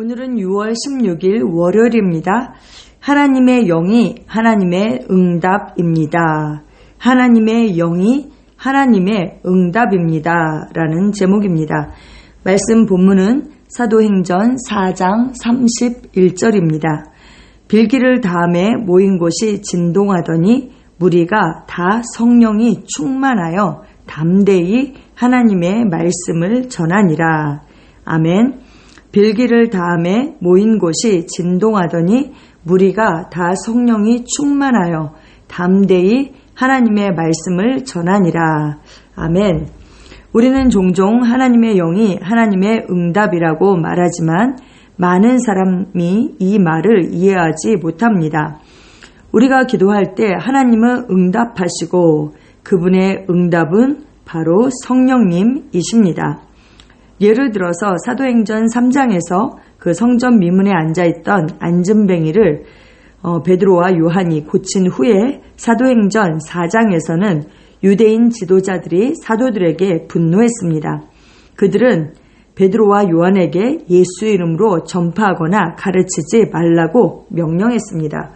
오늘은 6월 16일 월요일입니다. 하나님의 영이 하나님의 응답입니다. 하나님의 영이 하나님의 응답입니다. 라는 제목입니다. 말씀 본문은 사도행전 4장 31절입니다. 빌기를 다음에 모인 곳이 진동하더니 무리가 다 성령이 충만하여 담대히 하나님의 말씀을 전하니라. 아멘. 빌기를 다음에 모인 곳이 진동하더니 무리가 다 성령이 충만하여 담대히 하나님의 말씀을 전하니라. 아멘. 우리는 종종 하나님의 영이 하나님의 응답이라고 말하지만 많은 사람이 이 말을 이해하지 못합니다. 우리가 기도할 때 하나님은 응답하시고 그분의 응답은 바로 성령님이십니다. 예를 들어서 사도행전 3장에서 그 성전 미문에 앉아있던 안진뱅이를 베드로와 요한이 고친 후에 사도행전 4장에서는 유대인 지도자들이 사도들에게 분노했습니다. 그들은 베드로와 요한에게 예수 이름으로 전파하거나 가르치지 말라고 명령했습니다.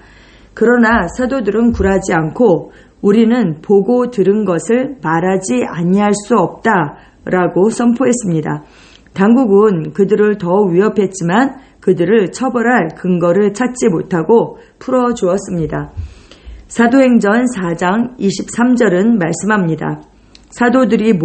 그러나 사도들은 굴하지 않고 우리는 보고 들은 것을 말하지 아니할 수 없다라고 선포했습니다. 당국은 그들을 더 위협했지만 그들을 처벌할 근거를 찾지 못하고 풀어주었습니다. 사도행전 4장 23절은 말씀합니다. 사도들이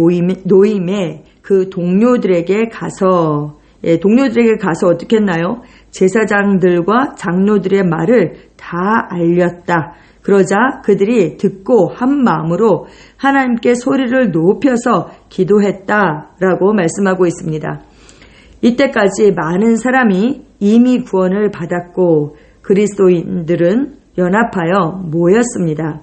노임에 그 동료들에게 가서 어떻게 했나요? 제사장들과 장로들의 말을 다 알렸다. 그러자 그들이 듣고 한 마음으로 하나님께 소리를 높여서 기도했다라고 말씀하고 있습니다. 이때까지 많은 사람이 이미 구원을 받았고 그리스도인들은 연합하여 모였습니다.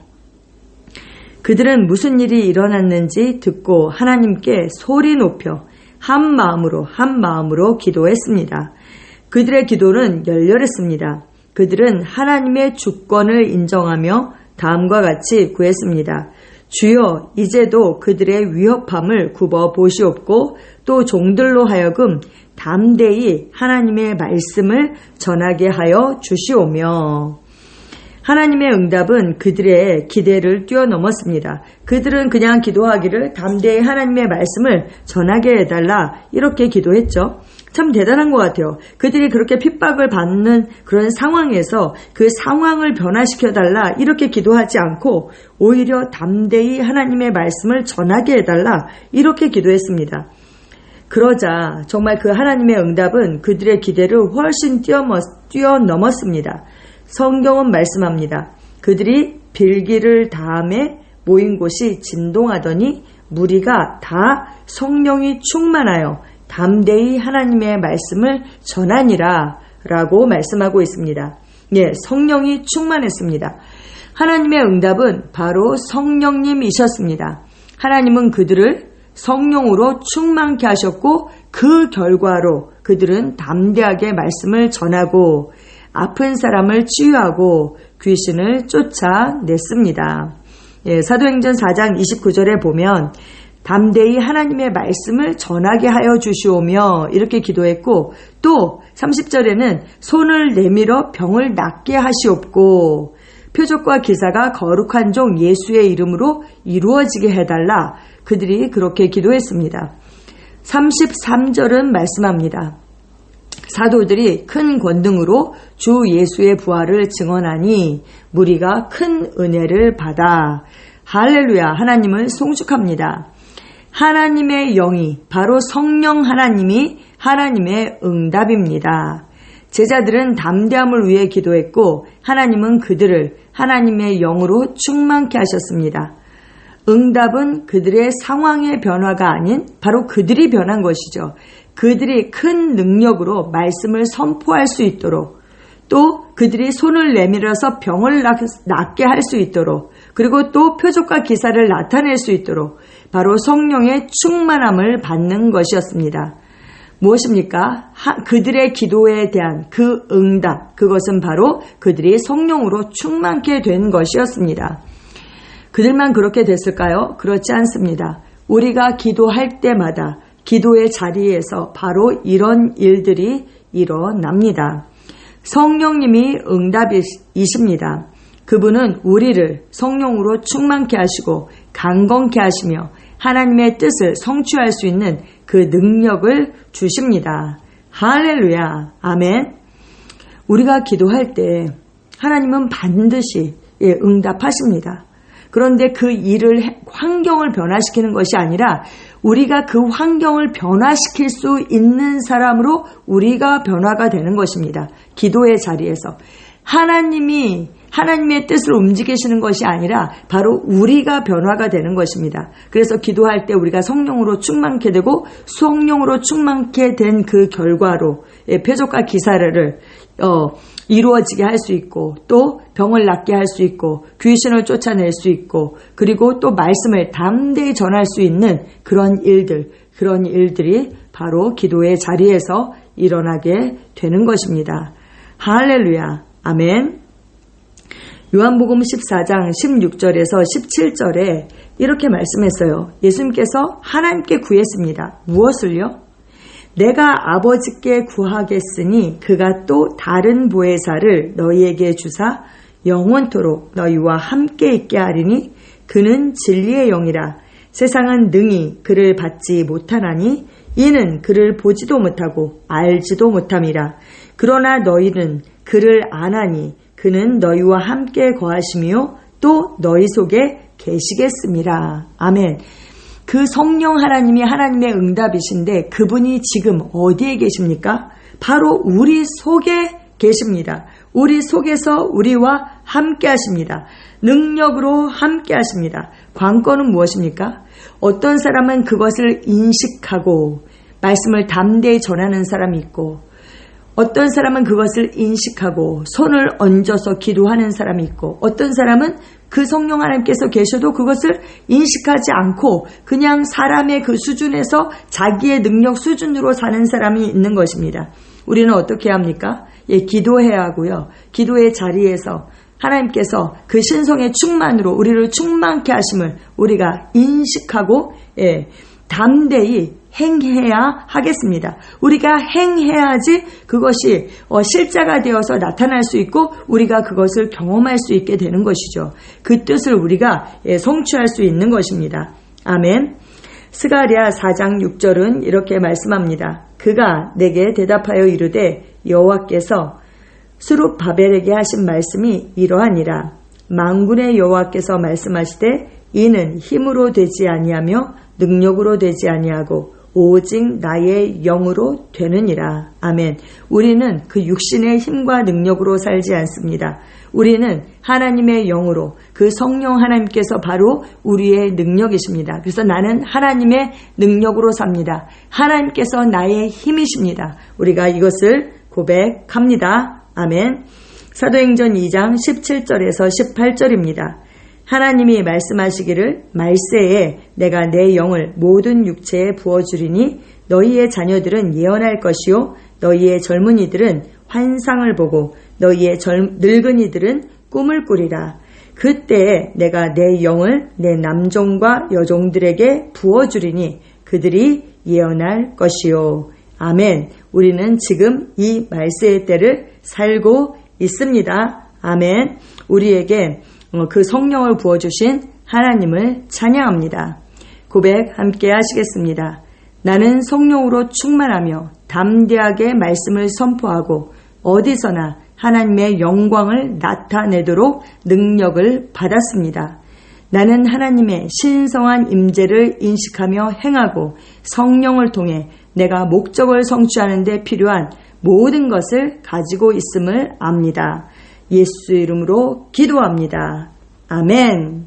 그들은 무슨 일이 일어났는지 듣고 하나님께 소리 높여 한 마음으로 기도했습니다. 그들의 기도는 열렬했습니다. 그들은 하나님의 주권을 인정하며 다음과 같이 구했습니다. 주여, 이제도 그들의 위협함을 굽어 보시옵고 또 종들로 하여금 담대히 하나님의 말씀을 전하게 하여 주시오며. 하나님의 응답은 그들의 기대를 뛰어넘었습니다. 그들은 그냥 기도하기를 담대히 하나님의 말씀을 전하게 해달라 이렇게 기도했죠. 참 대단한 것 같아요. 그들이 그렇게 핍박을 받는 그런 상황에서 그 상황을 변화시켜달라 이렇게 기도하지 않고 오히려 담대히 하나님의 말씀을 전하게 해달라 이렇게 기도했습니다. 그러자 정말 그 하나님의 응답은 그들의 기대를 훨씬 뛰어넘었습니다. 성경은 말씀합니다. 그들이 빌기를 다음에 모인 곳이 진동하더니 무리가 다 성령이 충만하여 담대히 하나님의 말씀을 전하니라 라고 말씀하고 있습니다. 예, 성령이 충만했습니다. 하나님의 응답은 바로 성령님이셨습니다. 하나님은 그들을 성령으로 충만케 하셨고 그 결과로 그들은 담대하게 말씀을 전하고 아픈 사람을 치유하고 귀신을 쫓아냈습니다. 예, 사도행전 4장 29절에 보면 담대히 하나님의 말씀을 전하게 하여 주시오며 이렇게 기도했고 또 30절에는 손을 내밀어 병을 낫게 하시옵고 표적과 기사가 거룩한 종 예수의 이름으로 이루어지게 해달라 그들이 그렇게 기도했습니다. 33절은 말씀합니다. 사도들이 큰 권능으로 주 예수의 부활을 증언하니 무리가 큰 은혜를 받아 할렐루야 하나님을 송축합니다. 하나님의 영이 바로 성령 하나님이 하나님의 응답입니다. 제자들은 담대함을 위해 기도했고 하나님은 그들을 하나님의 영으로 충만케 하셨습니다. 응답은 그들의 상황의 변화가 아닌 바로 그들이 변한 것이죠. 그들이 큰 능력으로 말씀을 선포할 수 있도록 또 그들이 손을 내밀어서 병을 낫게 할 수 있도록 그리고 또 표적과 기사를 나타낼 수 있도록 바로 성령의 충만함을 받는 것이었습니다. 무엇입니까? 그들의 기도에 대한 그 응답, 그것은 바로 그들이 성령으로 충만케 된 것이었습니다. 그들만 그렇게 됐을까요? 그렇지 않습니다. 우리가 기도할 때마다 기도의 자리에서 바로 이런 일들이 일어납니다. 성령님이 응답이십니다. 그분은 우리를 성령으로 충만케 하시고 강건케 하시며 하나님의 뜻을 성취할 수 있는 그 능력을 주십니다. 할렐루야. 아멘. 우리가 기도할 때 하나님은 반드시 응답하십니다. 그런데 그 환경을 변화시키는 것이 아니라 우리가 그 환경을 변화시킬 수 있는 사람으로 우리가 변화가 되는 것입니다. 기도의 자리에서 하나님의 뜻을 움직이시는 것이 아니라 바로 우리가 변화가 되는 것입니다. 그래서 기도할 때 우리가 성령으로 충만케 되고 성령으로 충만케 된 그 결과로 표적과 기사를 이루어지게 할 수 있고 또 병을 낫게 할 수 있고 귀신을 쫓아낼 수 있고 그리고 또 말씀을 담대히 전할 수 있는 그런 일들이 바로 기도의 자리에서 일어나게 되는 것입니다. 할렐루야. 아멘. 요한복음 14장 16절에서 17절에 이렇게 말씀했어요. 예수님께서 하나님께 구했습니다. 무엇을요? 내가 아버지께 구하겠으니 그가 또 다른 보혜사를 너희에게 주사 영원토록 너희와 함께 있게 하리니 그는 진리의 영이라. 세상은 능히 그를 받지 못하나니 이는 그를 보지도 못하고 알지도 못함이라. 그러나 너희는 그를 아나니 그는 너희와 함께 거하시며 또 너희 속에 계시겠습니다. 아멘. 그 성령 하나님이 하나님의 응답이신데 그분이 지금 어디에 계십니까? 바로 우리 속에 계십니다. 우리 속에서 우리와 함께 하십니다. 능력으로 함께 하십니다. 관건은 무엇입니까? 어떤 사람은 그것을 인식하고 말씀을 담대히 전하는 사람이 있고 어떤 사람은 그것을 인식하고 손을 얹어서 기도하는 사람이 있고 어떤 사람은 그 성령 하나님께서 계셔도 그것을 인식하지 않고 그냥 사람의 그 수준에서 자기의 능력 수준으로 사는 사람이 있는 것입니다. 우리는 어떻게 합니까? 기도해야 하고요. 기도의 자리에서 하나님께서 그 신성의 충만으로 우리를 충만케 하심을 우리가 인식하고 담대히 행해야 하겠습니다. 우리가 행해야지 그것이 실자가 되어서 나타날 수 있고 우리가 그것을 경험할 수 있게 되는 것이죠. 그 뜻을 우리가 성취할 수 있는 것입니다. 아멘. 스가랴 4장 6절은 이렇게 말씀합니다. 그가 내게 대답하여 이르되 여호와께서 스룹바벨에게 하신 말씀이 이러하니라. 만군의 여호와께서 말씀하시되 이는 힘으로 되지 아니하며 능력으로 되지 아니하고 오직 나의 영으로 되느니라. 아멘. 우리는 그 육신의 힘과 능력으로 살지 않습니다. 우리는 하나님의 영으로 그 성령 하나님께서 바로 우리의 능력이십니다. 그래서 나는 하나님의 능력으로 삽니다. 하나님께서 나의 힘이십니다. 우리가 이것을 고백합니다. 아멘. 사도행전 2장 17절에서 18절입니다. 하나님이 말씀하시기를 말세에 내가 내 영을 모든 육체에 부어주리니 너희의 자녀들은 예언할 것이요 너희의 젊은이들은 환상을 보고 너희의 늙은이들은 꿈을 꾸리라. 그때에 내가 내 영을 내 남종과 여종들에게 부어주리니 그들이 예언할 것이요. 아멘. 우리는 지금 이 말세의 때를 살고 있습니다. 아멘. 우리에게 그 성령을 부어주신 하나님을 찬양합니다. 고백 함께 하시겠습니다. 나는 성령으로 충만하며 담대하게 말씀을 선포하고 어디서나 하나님의 영광을 나타내도록 능력을 받았습니다. 나는 하나님의 신성한 임재를 인식하며 행하고 성령을 통해 내가 목적을 성취하는 데 필요한 모든 것을 가지고 있음을 압니다. 예수 이름으로 기도합니다. 아멘.